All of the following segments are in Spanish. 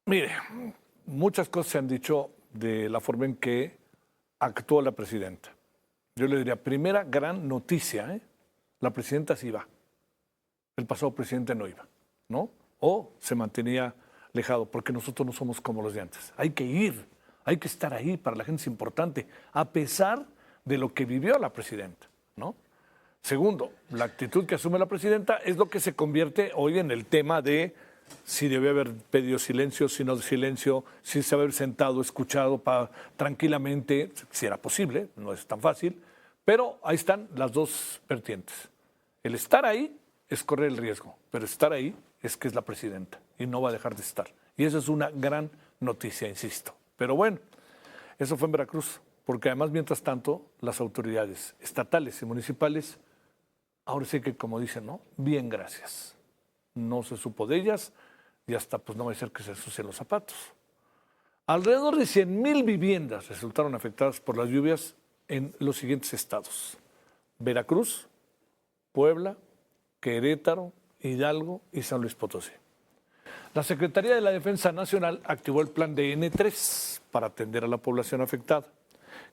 Mire, muchas cosas se han dicho de la forma en que actuó la presidenta. Yo le diría, primera gran noticia, la presidenta sí iba. El pasado presidente no iba, ¿no? O se mantenía alejado, porque nosotros no somos como los de antes. Hay que ir, hay que estar ahí, para la gente es importante, a pesar de lo que vivió la presidenta, ¿no? Segundo, la actitud que asume la presidenta es lo que se convierte hoy en el tema de si debió haber pedido silencio, si no silencio, si se haber sentado, escuchado tranquilamente, si era posible, no es tan fácil, pero ahí están las dos vertientes. El estar ahí es correr el riesgo, pero estar ahí es que es la presidenta y no va a dejar de estar. Y eso es una gran noticia, insisto. Pero bueno, eso fue en Veracruz, porque además, mientras tanto, las autoridades estatales y municipales, ahora sí que, como dicen, ¿no? Bien, gracias. No se supo de ellas y hasta pues no va a ser que se ensucien los zapatos. Alrededor de 100,000 viviendas resultaron afectadas por las lluvias en los siguientes estados: Veracruz, Puebla, Querétaro, Hidalgo y San Luis Potosí. La Secretaría de la Defensa Nacional activó el plan de N3 para atender a la población afectada,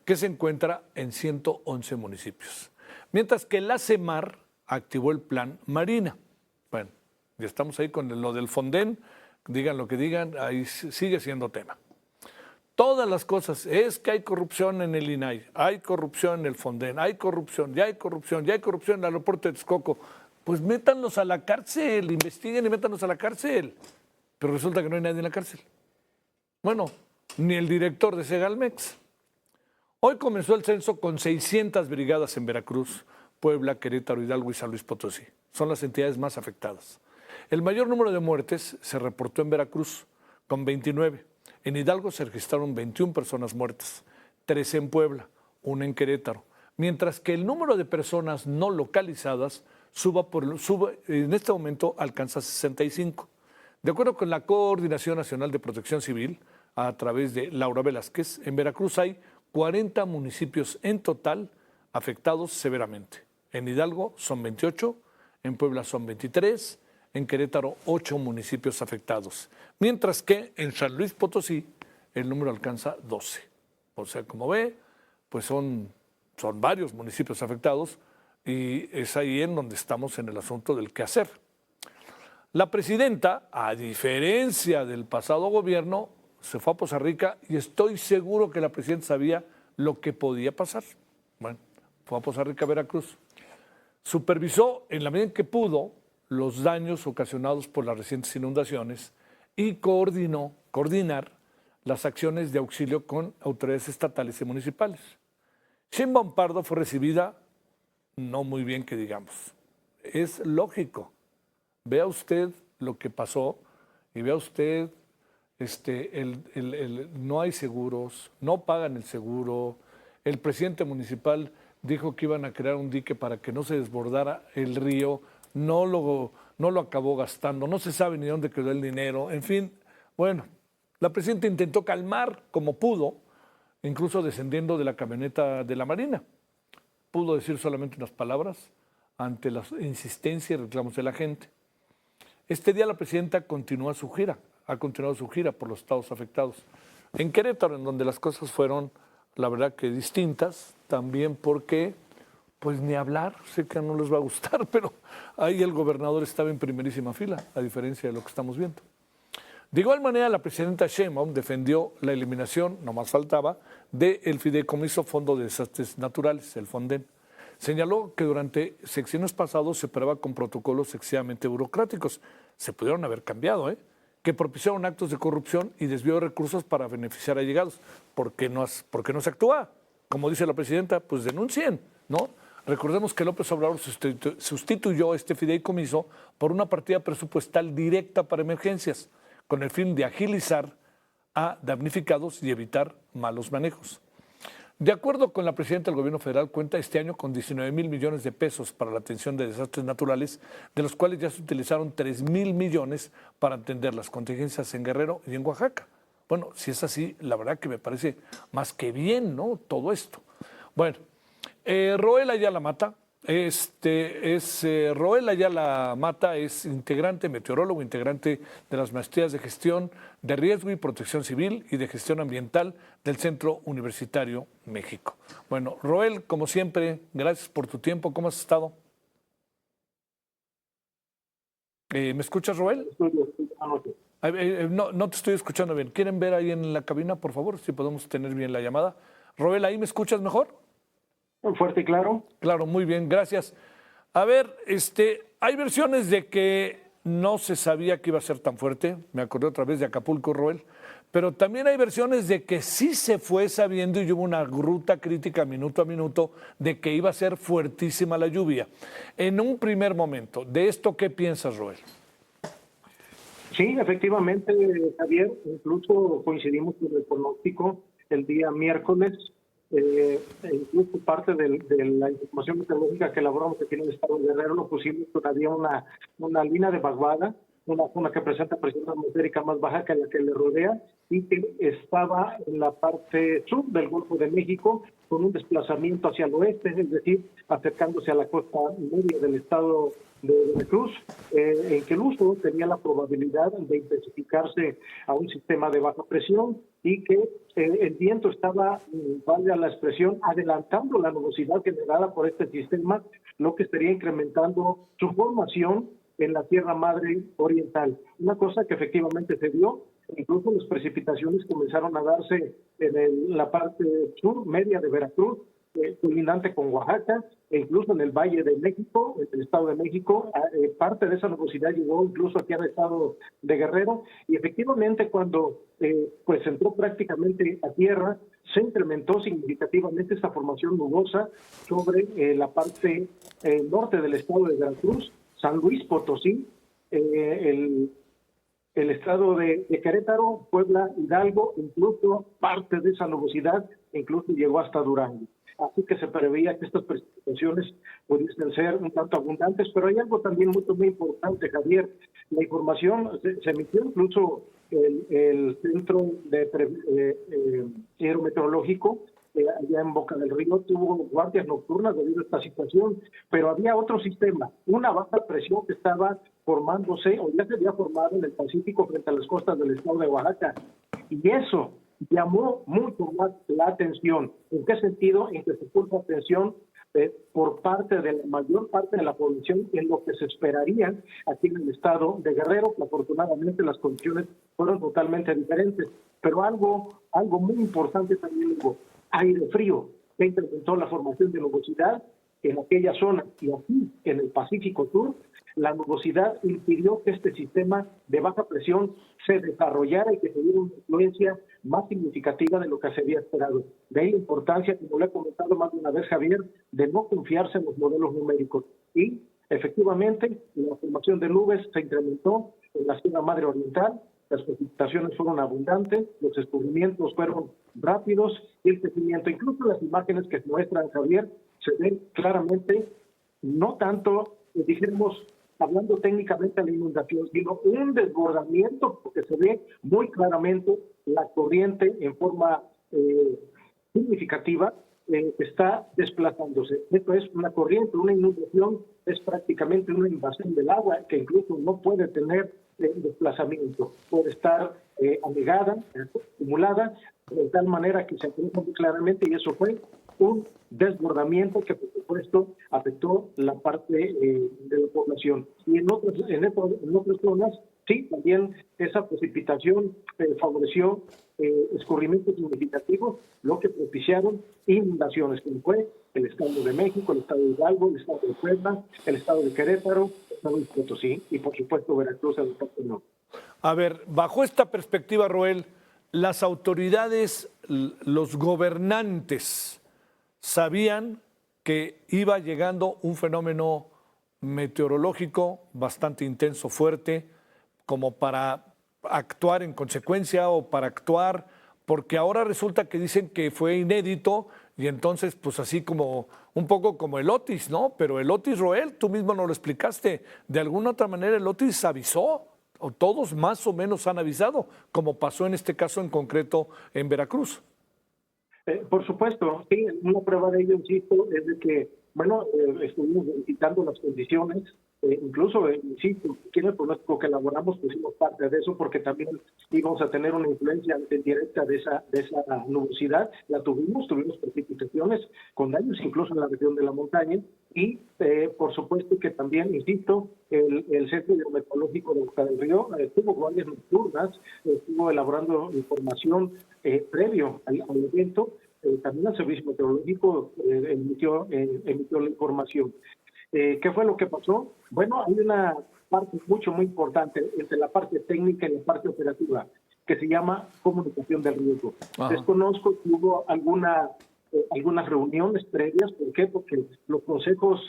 que se encuentra en 111 municipios, mientras que la CEMAR activó el plan Marina. Bueno, ya estamos ahí con lo del Fonden, digan lo que digan, ahí sigue siendo tema. Todas las cosas, es que hay corrupción en el INAI, hay corrupción en el Fonden, hay corrupción, ya hay corrupción, ya hay corrupción en el aeropuerto de Texcoco. Pues métanlos a la cárcel, investiguen y métanlos a la cárcel. Pero resulta que no hay nadie en la cárcel. Bueno, ni el director de Segalmex. Hoy comenzó el censo con 600 brigadas en Veracruz, Puebla, Querétaro, Hidalgo y San Luis Potosí. Son las entidades más afectadas. El mayor número de muertes se reportó en Veracruz, con 29. En Hidalgo se registraron 21 personas muertas, 13 en Puebla, 1 en Querétaro, mientras que el número de personas no localizadas en este momento alcanza 65. De acuerdo con la Coordinación Nacional de Protección Civil, a través de Laura Velázquez, en Veracruz hay 40 municipios en total afectados severamente. En Hidalgo son 28, en Puebla son 23, en Querétaro 8 municipios afectados, mientras que en San Luis Potosí el número alcanza 12. O sea, como ve, pues son varios municipios afectados y es ahí en donde estamos en el asunto del qué hacer. La presidenta, a diferencia del pasado gobierno, se fue a Poza Rica y estoy seguro que la presidenta sabía lo que podía pasar. Bueno, fue a Poza Rica, Veracruz. Supervisó en la medida en que pudo los daños ocasionados por las recientes inundaciones y coordinar las acciones de auxilio con autoridades estatales y municipales. Sheinbaum Pardo fue recibida no muy bien, que digamos. Es lógico. Vea usted lo que pasó y vea usted, no hay seguros, no pagan el seguro. El presidente municipal dijo que iban a crear un dique para que no se desbordara el río, no lo acabó gastando, no se sabe ni dónde quedó el dinero, en fin. Bueno, la presidenta intentó calmar como pudo, incluso descendiendo de la camioneta de la Marina. Pudo decir solamente unas palabras ante la insistencia y reclamos de la gente. Este día la presidenta ha continuado su gira por los estados afectados. En Querétaro, en donde las cosas fueron, la verdad, que distintas, también porque, pues ni hablar, sé que no les va a gustar, pero ahí el gobernador estaba en primerísima fila, a diferencia de lo que estamos viendo. De igual manera, la presidenta Sheinbaum defendió la eliminación, no más faltaba, del Fideicomiso Fondo de Desastres Naturales, el Fonden. Señaló que durante sexenios pasados se operaba con protocolos excesivamente burocráticos. Se pudieron haber cambiado, que propiciaron actos de corrupción y desvío de recursos para beneficiar a allegados. ¿Por qué no se actúa? Como dice la presidenta, pues denuncien, ¿no? Recordemos que López Obrador sustituyó este fideicomiso por una partida presupuestal directa para emergencias, con el fin de agilizar a damnificados y evitar malos manejos. De acuerdo con la presidenta del Gobierno Federal, cuenta este año con 19,000 millones de pesos para la atención de desastres naturales, de los cuales ya se utilizaron 3,000 millones para atender las contingencias en Guerrero y en Oaxaca. Bueno, si es así, la verdad que me parece más que bien, ¿no? Todo esto. Bueno, Roel Ayala Mata, Roel Ayala Mata, es integrante, meteorólogo, integrante de las maestrías de gestión de riesgo y protección civil y de gestión ambiental del Centro Universitario México. Bueno, Roel, como siempre, gracias por tu tiempo. ¿Cómo has estado? ¿Me escuchas, Roel? No te estoy escuchando bien. ¿Quieren ver ahí en la cabina, por favor, si podemos tener bien la llamada? Roel, ¿ahí me escuchas mejor? Fuerte y claro. Claro, muy bien, gracias. A ver, hay versiones de que no se sabía que iba a ser tan fuerte. Me acordé otra vez de Acapulco, Roel. Pero también hay versiones de que sí se fue sabiendo y hubo una ruta crítica minuto a minuto de que iba a ser fuertísima la lluvia. En un primer momento, ¿de esto qué piensas, Roel? Sí, efectivamente, Javier, incluso coincidimos con el pronóstico el día miércoles. Incluso parte de la información meteorológica que elaboramos aquí en el estado de Guerrero lo pusimos todavía una línea de vaguada, una zona que presenta presión atmosférica más baja que la que le rodea y que estaba en la parte sur del Golfo de México con un desplazamiento hacia el oeste, es decir, acercándose a la costa media del estado de Veracruz, en que el uso tenía la probabilidad de intensificarse a un sistema de baja presión y que el viento estaba, valga la expresión, adelantando la nubosidad generada por este sistema, lo que estaría incrementando su formación en la Sierra Madre Oriental. Una cosa que efectivamente se dio, incluso las precipitaciones comenzaron a darse en la parte sur media de Veracruz, culminante con Oaxaca, e incluso en el Valle de México, en el Estado de México, parte de esa nubosidad llegó incluso aquí al Estado de Guerrero, y efectivamente cuando pues entró prácticamente a tierra, se incrementó significativamente esta formación nubosa sobre la parte norte del Estado de Veracruz, San Luis Potosí, el estado de Querétaro, Puebla, Hidalgo, incluso parte de esa nubosidad, incluso llegó hasta Durango. Así que se preveía que estas precipitaciones pudiesen ser un tanto abundantes, pero hay algo también muy importante, Javier. La información se emitió incluso el Centro de Hidrometeorológico, allá en Boca del Río, tuvo guardias nocturnas debido a esta situación, pero había otro sistema, una baja presión que estaba formándose o ya se había formado en el Pacífico frente a las costas del estado de Oaxaca. Y eso llamó mucho más la atención. ¿En qué sentido? En que se puso atención por parte de la mayor parte de la población en lo que se esperaría aquí en el estado de Guerrero, que afortunadamente las condiciones fueron totalmente diferentes. Pero algo muy importante también hubo, aire frío, que incrementó la formación de nubosidad en aquella zona y aquí en el Pacífico Sur. La nubosidad impidió que este sistema de baja presión se desarrollara y que tuviera una influencia más significativa de lo que se había esperado. De ahí la importancia, como le he comentado más de una vez, Javier, de no confiarse en los modelos numéricos. Y efectivamente, la formación de nubes se incrementó en la Sierra Madre Oriental, las precipitaciones fueron abundantes, los descubrimientos fueron rápidos y el crecimiento, incluso las imágenes que muestran, Javier, se ven claramente, no tanto, dijéramos, hablando técnicamente de la inundación, sino un desbordamiento, porque se ve muy claramente la corriente en forma significativa está desplazándose. Esto es una corriente, una inundación es prácticamente una invasión del agua que incluso no puede tener desplazamiento, puede estar anegada, acumulada, de tal manera que se aprecia muy claramente, y eso fue un desbordamiento que por supuesto afectó la parte de la población. Y en otras zonas, sí, también esa precipitación favoreció escurrimientos significativos, lo que propiciaron inundaciones, como fue el Estado de México, el Estado de Hidalgo, el Estado de Puebla, el Estado de Querétaro, el Estado de Potosí y por supuesto Veracruz en el parte norte. A ver, bajo esta perspectiva, Roel, las autoridades, los gobernantes, sabían que iba llegando un fenómeno meteorológico bastante intenso, fuerte, como para actuar en consecuencia o para actuar, porque ahora resulta que dicen que fue inédito y entonces pues así como un poco como el Otis, ¿no? Pero el Otis, Roel, tú mismo nos lo explicaste, de alguna otra manera el Otis avisó, o todos más o menos han avisado, como pasó en este caso en concreto en Veracruz. Por supuesto, sí, una prueba de ello, insisto, es de que bueno, estuvimos verificando las condiciones, incluso, insisto, en el pronóstico que elaboramos pusimos parte de eso porque también íbamos a tener una influencia directa de esa nubosidad. La tuvimos precipitaciones con daños incluso en la región de la montaña y, por supuesto, que también, insisto, el Centro Hidrometeorológico de Boca del Río tuvo guardias nocturnas, estuvo elaborando información previo al evento. También el Servicio Meteorológico emitió la información. ¿Qué fue lo que pasó? Bueno, hay una parte muy importante entre la parte técnica y la parte operativa, que se llama comunicación del riesgo. Ajá. Desconozco si hubo algunas reuniones previas. ¿Por qué? Porque los consejos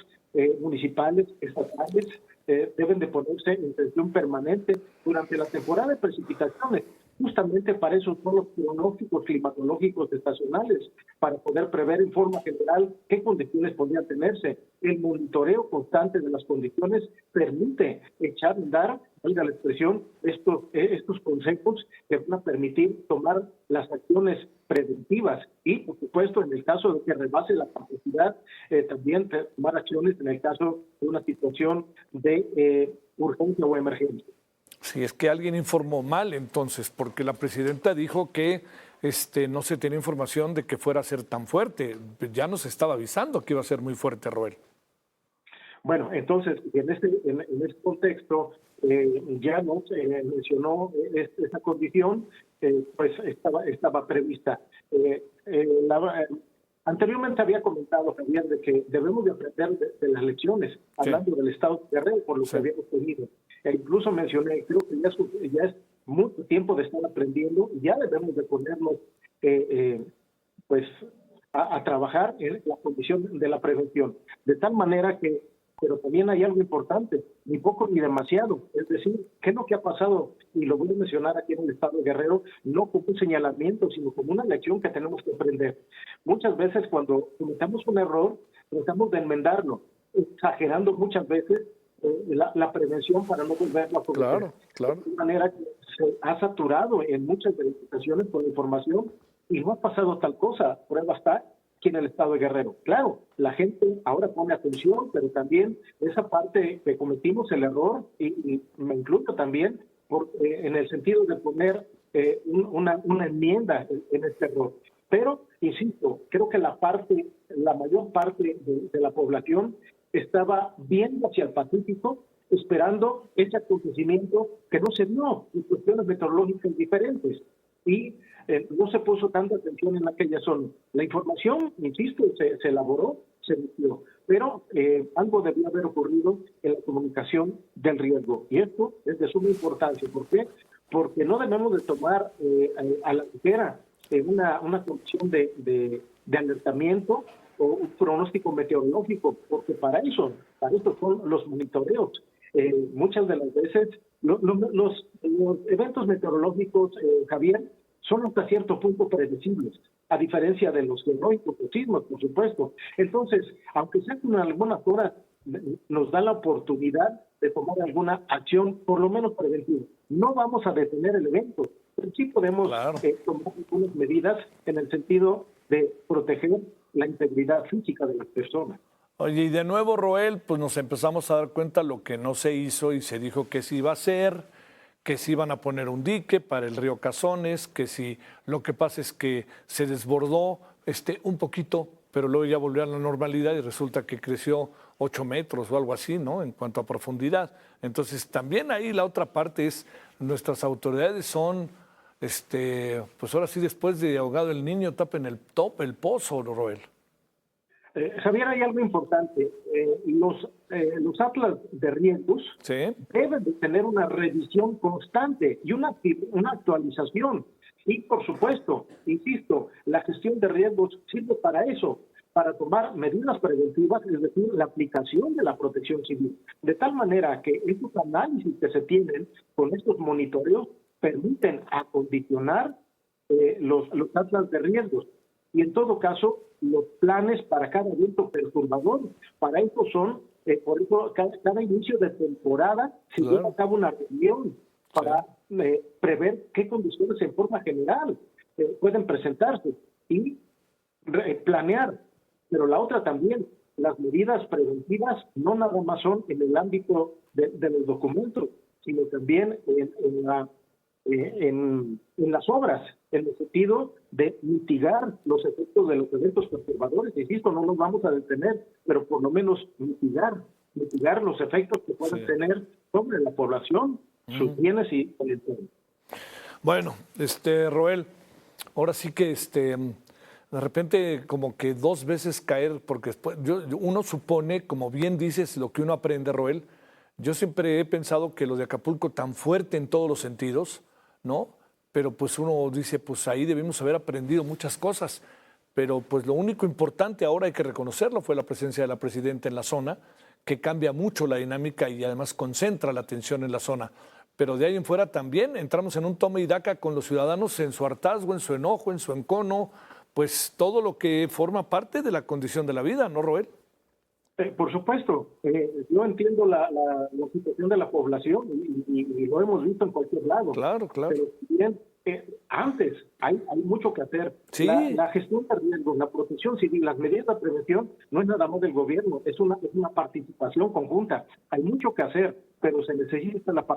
municipales, estatales, deben de ponerse en sesión permanente durante la temporada de precipitaciones. Justamente para eso son los pronósticos climatológicos estacionales, para poder prever en forma general qué condiciones podrían tenerse. El monitoreo constante de las condiciones permite echar a andar, valga la expresión, estos consejos que van a permitir tomar las acciones preventivas y, por supuesto, en el caso de que rebase la capacidad, también tomar acciones en el caso de una situación de urgencia o emergencia. Si es que alguien informó mal entonces, porque la presidenta dijo que no se tenía información de que fuera a ser tan fuerte. Ya nos estaba avisando que iba a ser muy fuerte, Roel. Bueno, entonces, en este contexto, ya nos mencionó esa condición, pues estaba prevista. Anteriormente había comentado, Javier, de que debemos de aprender de las lecciones, hablando del Estado de Guerrero, por lo que habíamos tenido. Incluso mencioné, creo que ya es mucho tiempo de estar aprendiendo y ya debemos de ponernos pues a trabajar en la condición de la prevención. De tal manera que, pero también hay algo importante, ni poco ni demasiado. Es decir, ¿qué es lo que ha pasado? Y lo voy a mencionar aquí en el Estado de Guerrero, no como un señalamiento, sino como una lección que tenemos que aprender. Muchas veces cuando cometemos un error, tratamos de enmendarlo, exagerando muchas veces la prevención para no volverlo a cometer. Claro. De manera que se ha saturado en muchas verificaciones con la información y no ha pasado tal cosa. Prueba está aquí en el Estado de Guerrero. Claro, la gente ahora pone atención, pero también esa parte que cometimos el error, y me incluyo también, en el sentido de poner una enmienda en este error. Pero, insisto, creo que la mayor parte de la población estaba viendo hacia el Pacífico, esperando ese acontecimiento que no se dio en cuestiones meteorológicas diferentes. Y no se puso tanta atención en aquella zona. La información, insisto, se elaboró, se emitió, pero algo debió haber ocurrido en la comunicación del riesgo. Y esto es de suma importancia. ¿Por qué? Porque no debemos de tomar a la ligera una condición de alertamiento o un pronóstico meteorológico, porque para eso son los monitoreos. Muchas de las veces los eventos meteorológicos, Javier, son hasta cierto punto predecibles, a diferencia de los heroicos sismos, por supuesto. Entonces, aunque sea con algunas horas, nos da la oportunidad de tomar alguna acción, por lo menos preventiva. No vamos a detener el evento, pero sí podemos tomar algunas medidas en el sentido de proteger la integridad física de las personas. Oye, y de nuevo, Roel, pues nos empezamos a dar cuenta lo que no se hizo y se dijo que se iba a hacer, que se iban a poner un dique para el río Cazones, que si lo que pasa es que se desbordó un poquito, pero luego ya volvió a la normalidad y resulta que creció 8 metros o algo así, ¿no? En cuanto a profundidad. Entonces, también ahí la otra parte es, nuestras autoridades son, pues ahora sí, después de ahogado el niño, tapen el pozo, Roel. Javier, hay algo importante. Los atlas de riesgos deben de tener una revisión constante y una actualización. Y, por supuesto, insisto, la gestión de riesgos sirve para eso, para tomar medidas preventivas, es decir, la aplicación de la protección civil. De tal manera que estos análisis que se tienen con estos monitoreos permiten acondicionar los atlas de riesgos. Y en todo caso, los planes para cada evento perturbador, para eso son, por eso cada inicio de temporada se lleva a cabo una reunión para prever qué condiciones en forma general pueden presentarse y planear. Pero la otra también, las medidas preventivas no nada más son en el ámbito de los documentos, sino también en las obras, en el sentido de mitigar los efectos de los eventos perturbadores. Insisto, no nos vamos a detener, pero por lo menos mitigar los efectos que pueden tener sobre la población, sus bienes y el entorno. Bueno, Roel, ahora sí que de repente como que 2 veces caer, porque después, uno supone, como bien dices, lo que uno aprende, Roel. Yo siempre he pensado que lo de Acapulco tan fuerte en todos los sentidos, ¿no? Pero pues uno dice, pues ahí debimos haber aprendido muchas cosas. Pero pues lo único importante ahora hay que reconocerlo fue la presencia de la presidenta en la zona, que cambia mucho la dinámica y además concentra la atención en la zona. Pero de ahí en fuera también entramos en un toma y daca con los ciudadanos en su hartazgo, en su enojo, en su encono, pues todo lo que forma parte de la condición de la vida, ¿no, Roel? Por supuesto, yo entiendo la situación de la población y lo hemos visto en cualquier lado. Claro, claro. Pero bien, antes hay mucho que hacer. Sí. La gestión de riesgos, la protección civil, las medidas de prevención no es nada más del gobierno, es una participación conjunta. Hay mucho que hacer, pero se necesita la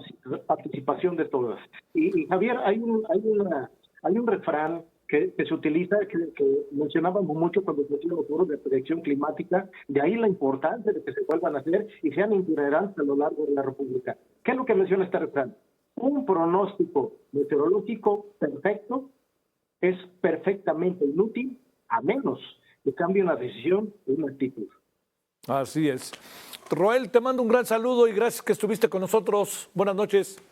participación de todas. Y Javier, hay un refrán que se utiliza, que mencionábamos mucho cuando se hacían los foros de predicción climática, de ahí la importancia de que se vuelvan a hacer y sean itinerantes a lo largo de la República. ¿Qué es lo que menciona este refrán? Un pronóstico meteorológico perfecto es perfectamente inútil a menos que cambie una decisión y una actitud. Así es. Roel, te mando un gran saludo y gracias que estuviste con nosotros. Buenas noches.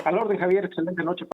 Al orden, Javier. Excelente noche.